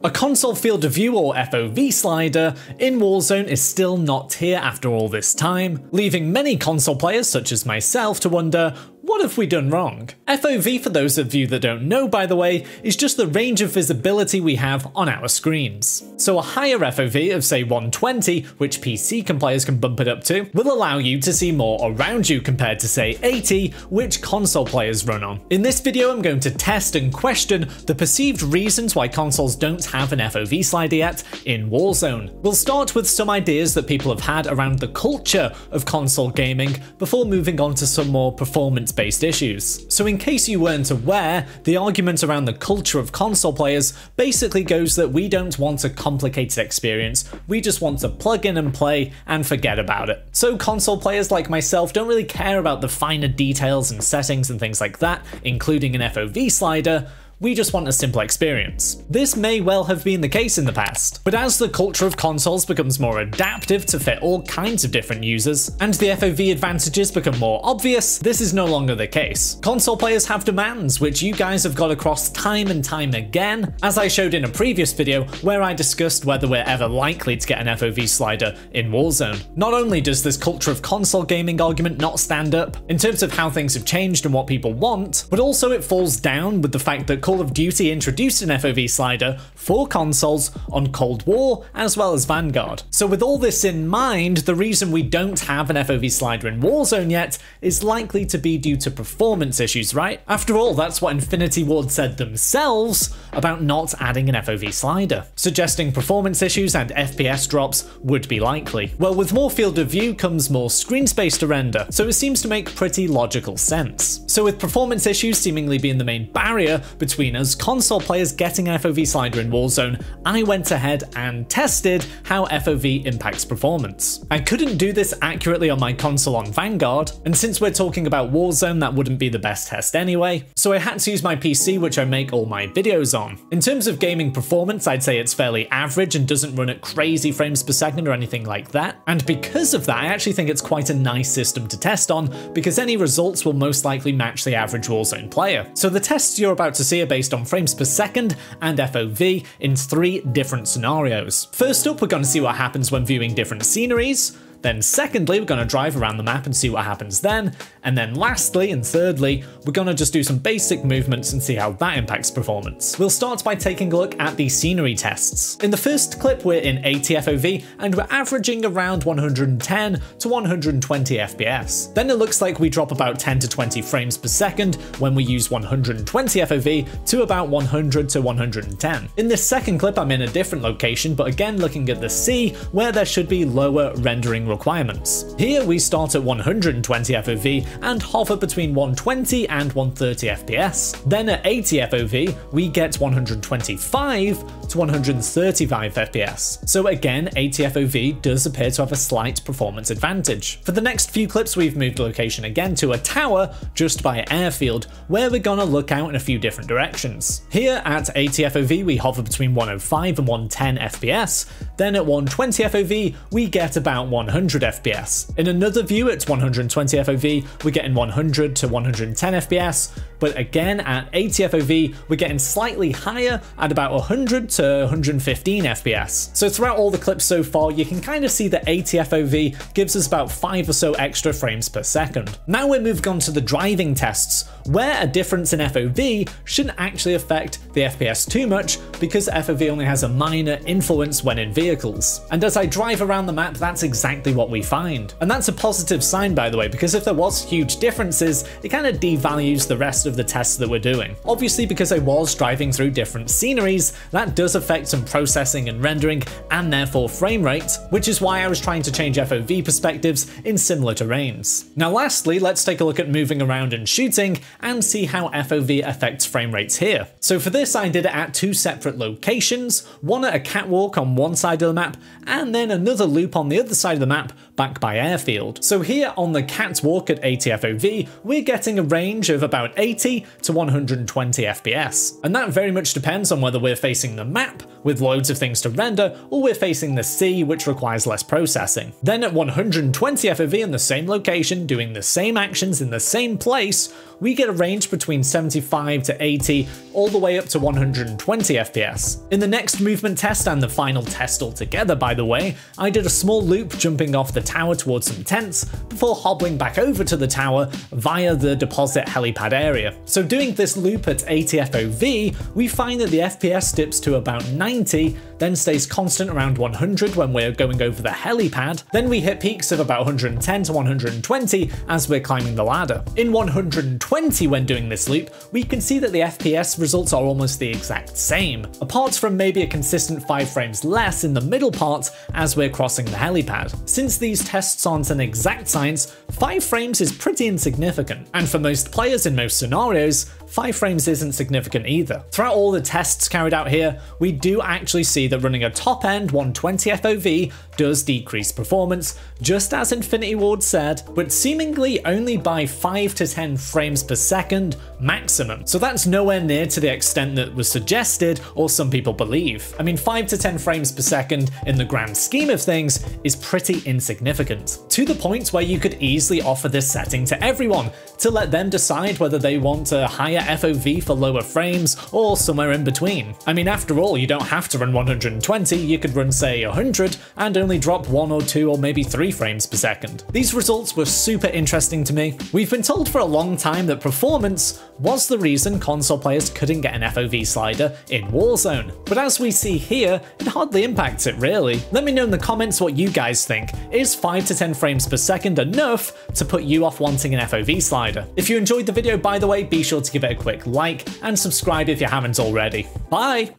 A console field of view or FOV slider in Warzone is still not here after all this time, leaving many console players such as myself to wonder, what have we done wrong? FOV, for those of you that don't know by the way, is just the range of visibility we have on our screens. So a higher FOV of say 120, which PC players can bump it up to, will allow you to see more around you compared to say 80, which console players run on. In this video I'm going to test and question the perceived reasons why consoles don't have an FOV slider yet in Warzone. We'll start with some ideas that people have had around the culture of console gaming before moving on to some more performance-based issues. So in case you weren't aware, the argument around the culture of console players basically goes that we don't want a complicated experience, we just want to plug in and play and forget about it. So console players like myself don't really care about the finer details and settings and things like that, including an FOV slider. We just want a simple experience. This may well have been the case in the past, but as the culture of consoles becomes more adaptive to fit all kinds of different users, and the FOV advantages become more obvious, this is no longer the case. Console players have demands, which you guys have got across time and time again, as I showed in a previous video where I discussed whether we're ever likely to get an FOV slider in Warzone. Not only does this culture of console gaming argument not stand up, in terms of how things have changed and what people want, but also it falls down with the fact that Call of Duty introduced an FOV slider for consoles on Cold War as well as Vanguard. So with all this in mind, the reason we don't have an FOV slider in Warzone yet is likely to be due to performance issues, right? After all, that's what Infinity Ward said themselves about not adding an FOV slider, suggesting performance issues and FPS drops would be likely. Well, with more field of view comes more screen space to render, so it seems to make pretty logical sense. So with performance issues seemingly being the main barrier between us console players getting an FOV slider in Warzone, I went ahead and tested how FOV impacts performance. I couldn't do this accurately on my console on Vanguard, and since we're talking about Warzone, that wouldn't be the best test anyway, so I had to use my PC, which I make all my videos on. In terms of gaming performance, I'd say it's fairly average and doesn't run at crazy frames per second or anything like that, and because of that I actually think it's quite a nice system to test on, because any results will most likely match the average Warzone player. So the tests you're about to see are based on frames per second and FOV in 3 different scenarios. First up, we're going to see what happens when viewing different sceneries. Then secondly, we're going to drive around the map and see what happens then. And then lastly and thirdly, we're going to just do some basic movements and see how that impacts performance. We'll start by taking a look at the scenery tests. In the first clip, we're in 80 FOV and we're averaging around 110 to 120 FPS. Then it looks like we drop about 10 to 20 frames per second when we use 120 FOV to about 100 to 110. In this second clip, I'm in a different location, but again looking at the sea where there should be lower rendering requirements. Here we start at 120 FOV and hover between 120 and 130 FPS. Then at 80 FOV, we get 125 to 135 FPS. So again, 80 FOV does appear to have a slight performance advantage. For the next few clips, we've moved location again to a tower just by an airfield, where we're gonna look out in a few different directions. Here at 80 FOV, we hover between 105 and 110 FPS. Then at 120 FOV, we get about 100 FPS. In another view at 120 FOV, we're getting 100 to 110 FPS, but again at 80 FOV, we're getting slightly higher at about 100 to 115 FPS. So throughout all the clips so far, you can kind of see that 80 FOV gives us about 5 or so extra frames per second. Now we're moving on to the driving tests, where a difference in FOV shouldn't actually affect the FPS too much, because FOV only has a minor influence when in vehicles. And as I drive around the map, that's exactly what we find. And that's a positive sign, by the way, because if there was huge differences, it kind of devalues the rest of the tests that we're doing. Obviously, because I was driving through different sceneries, that does affect some processing and rendering, and therefore frame rate, which is why I was trying to change FOV perspectives in similar terrains. Now lastly, let's take a look at moving around and shooting, and see how FOV affects frame rates here. So for this, I did it at 2 separate locations, one at a catwalk on one side of the map, and then another loop on the other side of the map map back by airfield. So here on the catwalk at 80 FOV, we're getting a range of about 80 to 120 FPS. And that very much depends on whether we're facing the map, with loads of things to render, or we're facing the sea, which requires less processing. Then at 120 FOV in the same location, doing the same actions in the same place, we get a range between 75 to 80, all the way up to 120 FPS. In the next movement test and the final test altogether, by the way, I did a small loop jumping off the tower towards some tents before hobbling back over to the tower via the deposit helipad area. So doing this loop at 80 FOV, we find that the FPS dips to about 90, then stays constant around 100 when we're going over the helipad, then we hit peaks of about 110 to 120 as we're climbing the ladder. In 120 when doing this loop, we can see that the FPS results are almost the exact same, apart from maybe a consistent 5 frames less in the middle part as we're crossing the helipad. Since these tests aren't an exact science, 5 frames is pretty insignificant, and for most players in most scenarios, 5 frames isn't significant either. Throughout all the tests carried out here, we do actually see that running a top-end 120 FOV does decrease performance, just as Infinity Ward said, but seemingly only by 5 to 10 frames per second maximum. So that's nowhere near to the extent that was suggested or some people believe. I mean, 5 to 10 frames per second in the grand scheme of things is pretty insignificant, to the point where you could easily offer this setting to everyone to let them decide whether they want a higher FOV for lower frames or somewhere in between. I mean, after all, you don't have to run 120, you could run say 100 and only drop 1 or 2 or maybe 3 frames per second. These results were super interesting to me. We've been told for a long time that performance was the reason console players couldn't get an FOV slider in Warzone, but as we see here, it hardly impacts it really. Let me know in the comments what you guys think. Is 5 to 10 frames per second enough to put you off wanting an FOV slider? If you enjoyed the video, by the way, be sure to give it a quick like and subscribe if you haven't already. Bye!